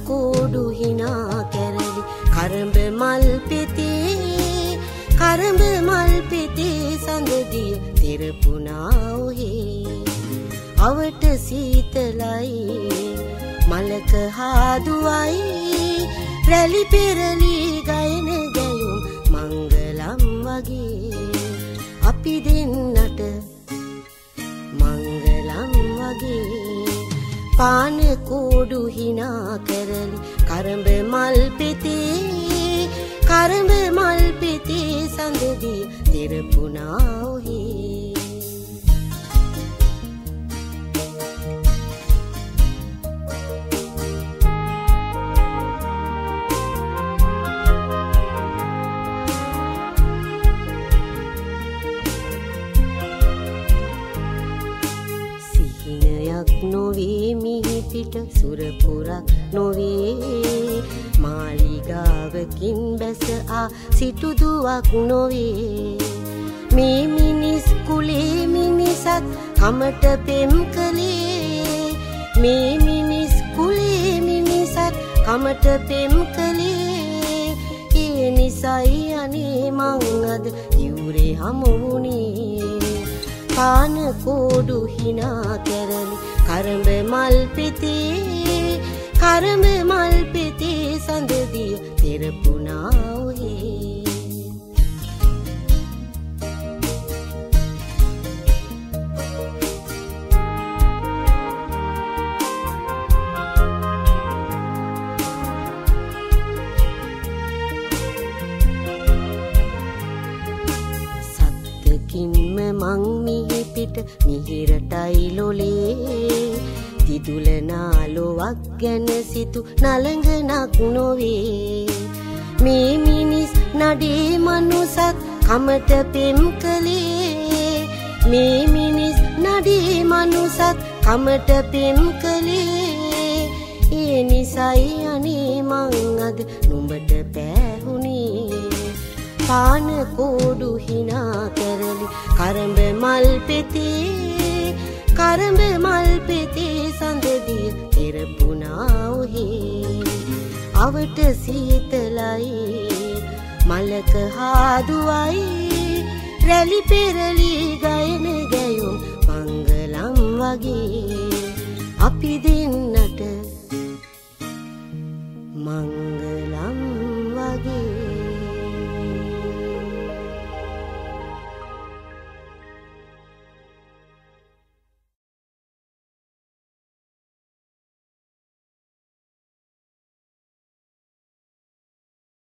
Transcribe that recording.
කෝඩු හිනා කැරලි කරඹ මල් පෙතේ කරඹ මල් පෙතේ සඳදිය තිරපුණා ඔහේ අවට සීතලයි මලක හාදුවයි රැලි පෙරලි ගයන ගැයුම් මංගලම් වගේ අපි දෙන්නට මංගලම් වගේ පාන කෝඩු හිනා කරලි කරඹ මල් පෙතේ කරඹ මල් පෙතේ සඳදී තිරපුණා ඔහේ නොවේ මිහි පිට සුරපුරක් නොවේ මාලිගාවකින් බැස ආ සිටුදුවක් නොවේ මේ මිනිස් කුලේ මිනිසත් කමට පෙම් කලේ මේ මිනිස් කුලේ මිනිසත් කමට පෙම් කලේ ඒ නිසයි අනේ මං අද යුරේ හමුුණේ පාන කෝඩු හිනා කැරලි කරඹ මල් පෙතේ කරඹ මල් පෙතේ සඳදිය තිරපුණා ඔහේ මං මිහි පිට මිහිරටයි ලොලේ දිදුල නාලොවක් ගැන සිතු නලඟනක් නොවේ මේ මිනිස් නඩේ මනුසත් කමට පෙම් කලේ මේ මිනිස් නඩේ මනුසත් කමට පෙම් කලේ ඒ නිසයි අනේ මං අද නුඹට පෑහුණේ පාන කෝඩු හිනා කැරලි කරඹ මල් පෙතේ කරඹ මල් පෙතේ සඳදිය තිරපුණා ඔහේ අවට සීතලයි මලක හාදුවයි රැලි පෙරලි ගයන ගැයුම් මංගලම් වගේ අපි